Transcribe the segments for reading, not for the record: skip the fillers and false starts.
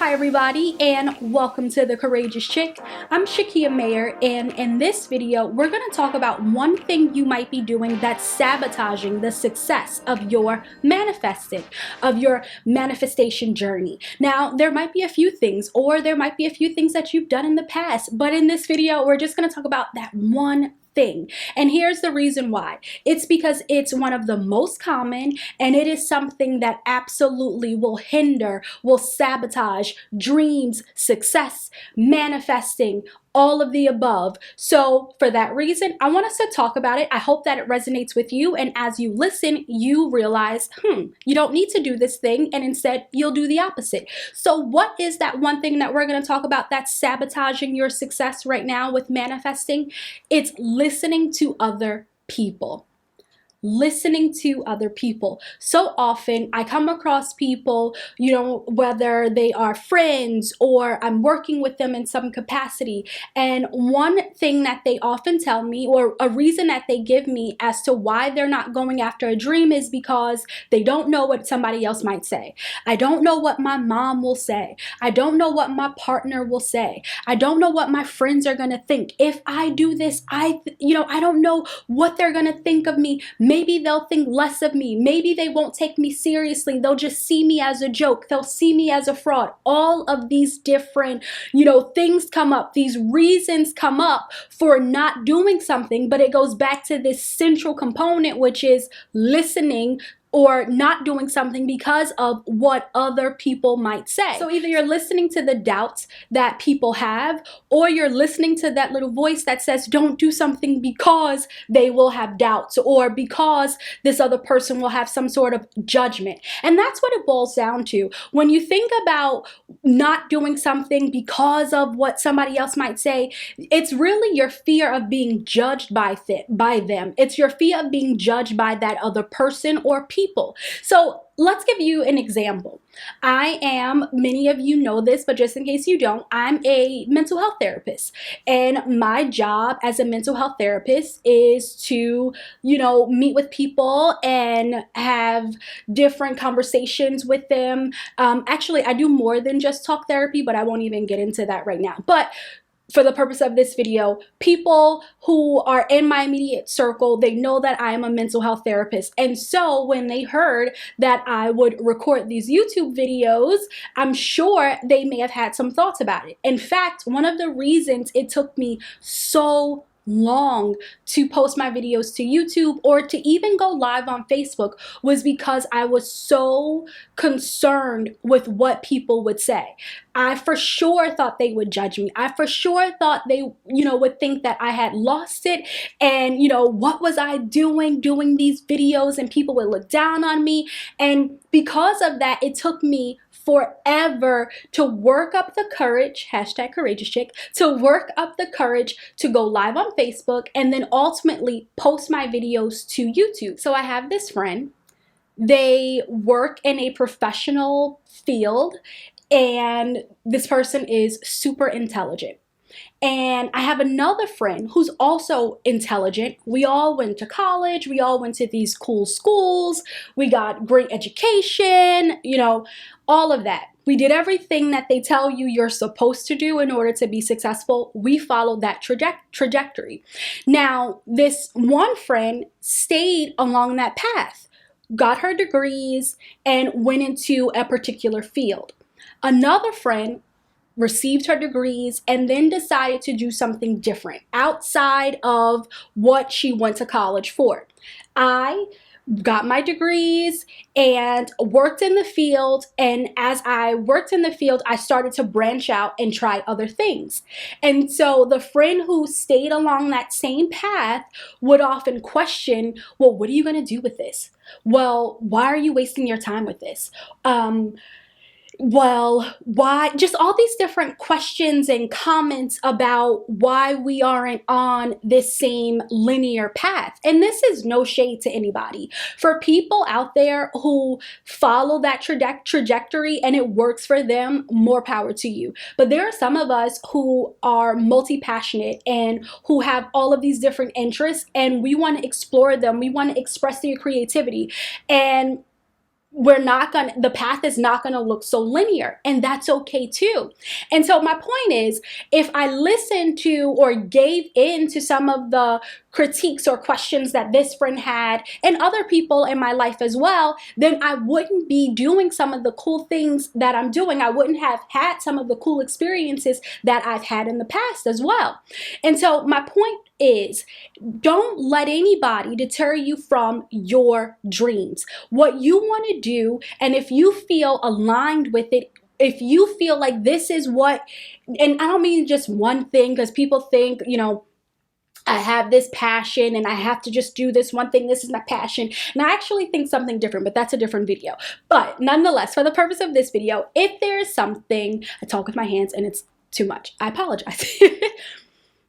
Hi everybody, and welcome to The Courageous Chick. I'm Shakia Mayer, and in this video we're going to talk about one thing you might be doing that's sabotaging the success of your manifestation journey. Now, there might be a few things, or there might be a few things that you've done in the past, but in this video we're just going to talk about that one thing. And here's the reason why. It's because it's one of the most common, and it is something that absolutely will sabotage dreams, success, manifesting, all of the above. So for that reason, I want us to talk about it. I hope that it resonates with you, and as you listen, you realize, you don't need to do this thing, and instead you'll do the opposite. So what is that one thing that we're going to talk about that's sabotaging your success right now with manifesting? It's listening to other people. Listening to other people. So often I come across people, whether they are friends or I'm working with them in some capacity, and one thing that they often tell me, or a reason that they give me as to why they're not going after a dream, is because they don't know what somebody else might say. I don't know what my mom will say. I don't know what my partner will say. I don't know what my friends are going to think. If I do this, I don't know what they're going to think of me. Maybe they'll think less of me. Maybe they won't take me seriously. They'll just see me as a joke. They'll see me as a fraud. All of these different, things come up. These reasons come up for not doing something, but it goes back to this central component, which is listening or not doing something because of what other people might say. So either you're listening to the doubts that people have, or you're listening to that little voice that says don't do something because they will have doubts, or because this other person will have some sort of judgment. And that's what it boils down to. When you think about not doing something because of what somebody else might say, it's really your fear of being judged by them. It's your fear of being judged by that other person or people. So let's give you an example. Many of you know this, but just in case you don't, I'm a mental health therapist. And my job as a mental health therapist is to, meet with people and have different conversations with them. Actually, I do more than just talk therapy, but I won't even get into that right now. But for the purpose of this video, people who are in my immediate circle, they know that I am a mental health therapist. And so when they heard that I would record these YouTube videos, I'm sure they may have had some thoughts about it. In fact, one of the reasons it took me so long to post my videos to YouTube or to even go live on Facebook was because I was so concerned with what people would say. I for sure thought they would judge me. I for sure thought they, would think that I had lost it, and, what was I doing these videos, and people would look down on me. And because of that, it took me forever to work up the courage, #CourageousChick, to work up the courage to go live on Facebook and then ultimately post my videos to YouTube. So I have this friend. They work in a professional field, and this person is super intelligent. And I have another friend who's also intelligent. We all went to college. We all went to these cool schools. We got great education, all of that. We did everything that they tell you you're supposed to do in order to be successful. We followed that trajectory. Now, this one friend stayed along that path, got her degrees, and went into a particular field. Another friend received her degrees and then decided to do something different outside of what she went to college for. I got my degrees and worked in the field, and as I worked in the field, I started to branch out and try other things. And so the friend who stayed along that same path would often question, well, what are you going to do with this? Well, why are you wasting your time with this? Well, why? Just all these different questions and comments about why we aren't on this same linear path. And this is no shade to anybody. For people out there who follow that trajectory and it works for them, more power to you. But there are some of us who are multi-passionate and who have all of these different interests, and we want to explore them. We want to express their creativity. And the path is not gonna look so linear, and that's okay too. And so my point is, if I listened to or gave in to some of the critiques or questions that this friend had and other people in my life as well, then I wouldn't be doing some of the cool things that I'm doing. I wouldn't have had some of the cool experiences that I've had in the past as well. And so my point is, don't let anybody deter you from your dreams. What you want to do, and if you feel aligned with it, if you feel like this is what, and I don't mean just one thing, because people think, you know, I have this passion and I have to just do this one thing. This is my passion. And I actually think something different, but that's a different video. But nonetheless, for the purpose of this video, if there is something, I talk with my hands and it's too much, I apologize.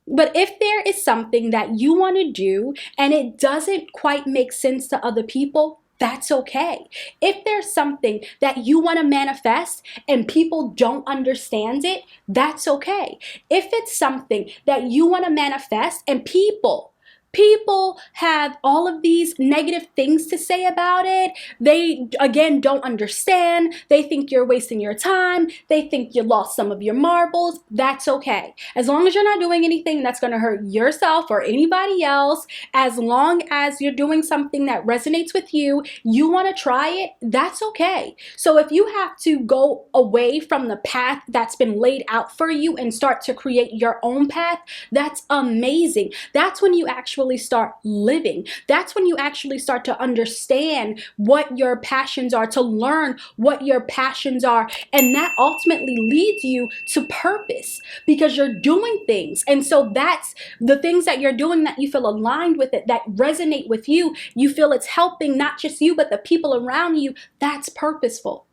But if there is something that you want to do and it doesn't quite make sense to other people, that's okay. If there's something that you want to manifest and people don't understand it, that's okay. If it's something that you want to manifest and people have all of these negative things to say about it, they again don't understand, they think you're wasting your time, they think you lost some of your marbles, that's okay. As long as you're not doing anything that's going to hurt yourself or anybody else, as long as you're doing something that resonates with you, you want to try it, that's okay. So if you have to go away from the path that's been laid out for you and start to create your own path, that's amazing. That's when you actually start living. That's when you actually start to understand what your passions are, to learn what your passions are. And that ultimately leads you to purpose because you're doing things. And so that's the things that you're doing that you feel aligned with it, that resonate with you. You feel it's helping not just you, but the people around you. That's purposeful.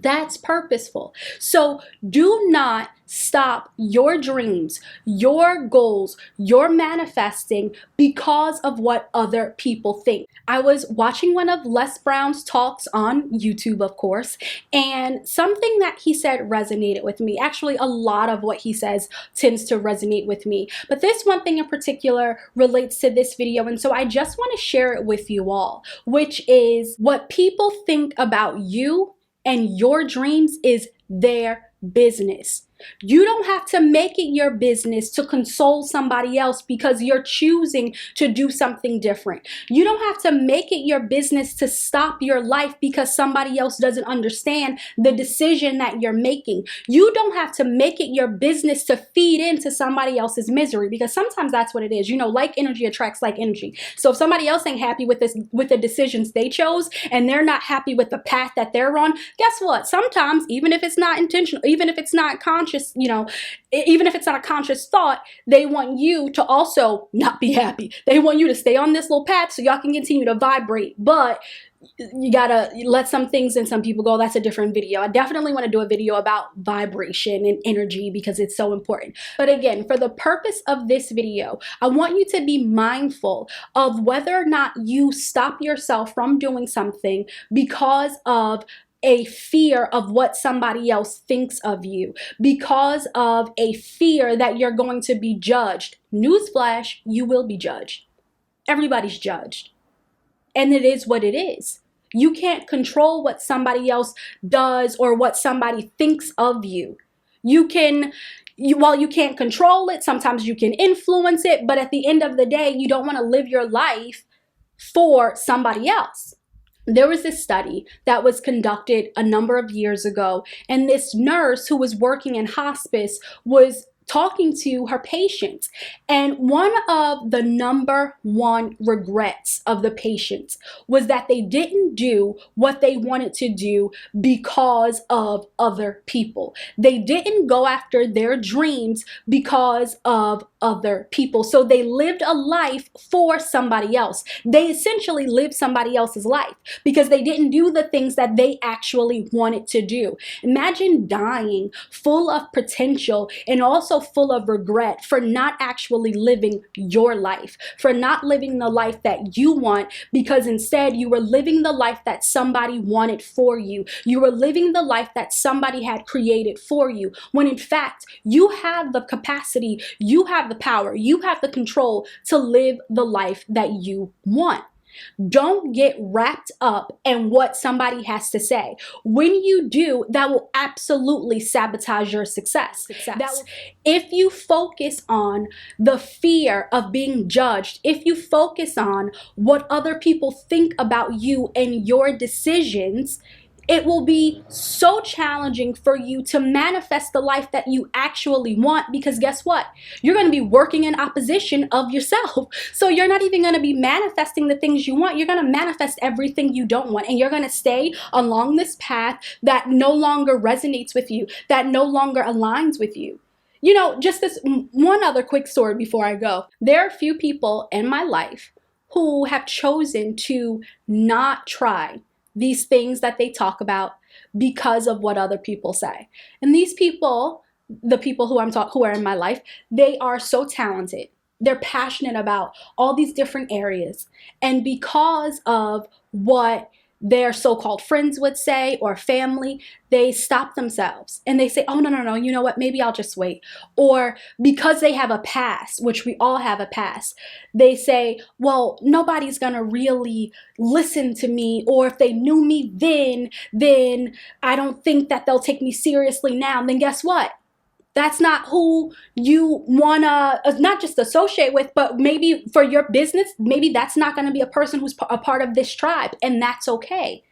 That's purposeful. So do not stop your dreams, your goals, your manifesting because of what other people think. I was watching one of Les Brown's talks on YouTube, of course, and something that he said resonated with me. Actually, a lot of what he says tends to resonate with me. But this one thing in particular relates to this video, and so I just want to share it with you all, which is what people think about you and your dreams is their business. You don't have to make it your business to console somebody else because you're choosing to do something different. You don't have to make it your business to stop your life because somebody else doesn't understand the decision that you're making. You don't have to make it your business to feed into somebody else's misery, because sometimes that's what it is. You know, like energy attracts like energy. So if somebody else ain't happy with the decisions they chose, and they're not happy with the path that they're on, guess what? Sometimes, even if it's not intentional, even if it's not conscious, you know, even if it's not a conscious thought, they want you to also not be happy. They want you to stay on this little path so y'all can continue to vibrate. But you gotta let some things and some people go. That's a different video. I definitely want to do a video about vibration and energy because it's so important. But again, for the purpose of this video, I want you to be mindful of whether or not you stop yourself from doing something because of a fear of what somebody else thinks of you, because of a fear that you're going to be judged. Newsflash, you will be judged. Everybody's judged. And it is what it is. You can't control what somebody else does or what somebody thinks of you. While you can't control it, sometimes you can influence it, but at the end of the day, you don't want to live your life for somebody else. There was this study that was conducted a number of years ago, and this nurse who was working in hospice was talking to her patients, and one of the number one regrets of the patients was that they didn't do what they wanted to do because of other people. They didn't go after their dreams because of other people. So they lived a life for somebody else. They essentially lived somebody else's life because they didn't do the things that they actually wanted to do. Imagine dying full of potential and also full of regret for not actually living your life, for not living the life that you want, because instead you were living the life that somebody wanted for you. You were living the life that somebody had created for you, when in fact you have the capacity, you have the power, you have the control to live the life that you want. Don't get wrapped up in what somebody has to say. When you do, that will absolutely sabotage your success. If you focus on the fear of being judged, if you focus on what other people think about you and your decisions, it will be so challenging for you to manifest the life that you actually want, because guess what? You're going to be working in opposition of yourself. So you're not even going to be manifesting the things you want. You're going to manifest everything you don't want. And you're going to stay along this path that no longer resonates with you, that no longer aligns with you. You know, just this one other quick story before I go. There are a few people in my life who have chosen to not try these things that they talk about because of what other people say. And these people, the people who are in my life, they are so talented. They're passionate about all these different areas. And because of what their so-called friends would say or family, they stop themselves and they say, oh, no, you know what, maybe I'll just wait. Or because they have a past, which we all have a past, they say, well, nobody's gonna really listen to me, or if they knew me then I don't think that they'll take me seriously now. And then guess what? That's not who you wanna not just associate with, but maybe for your business, maybe that's not gonna be a person who's a part of this tribe, and that's okay.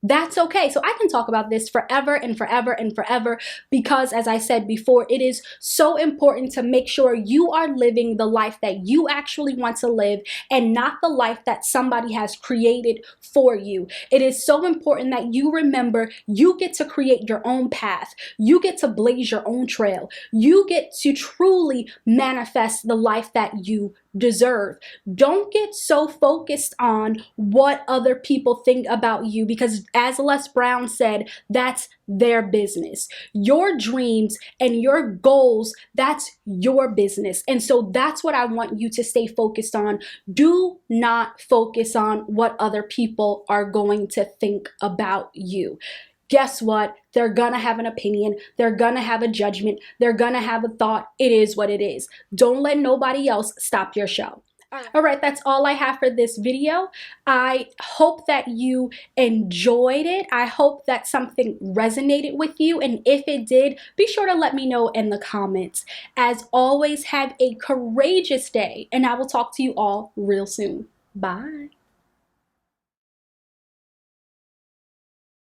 That's okay. So I can talk about this forever and forever and forever, because as I said before, it is so important to make sure you are living the life that you actually want to live and not the life that somebody has created for you. It is so important that you remember you get to create your own path. You get to blaze your own trail. You get to truly manifest the life that you deserve. Don't get so focused on what other people think about you, because as Les Brown said, that's their business. Your dreams and your goals, that's your business. And so that's what I want you to stay focused on. Do not focus on what other people are going to think about you. Guess what? They're gonna have an opinion. They're gonna have a judgment. They're gonna have a thought. It is what it is. Don't let nobody else stop your show. All right, that's all I have for this video. I hope that you enjoyed it. I hope that something resonated with you. And if it did, be sure to let me know in the comments. As always, have a courageous day, and I will talk to you all real soon. Bye.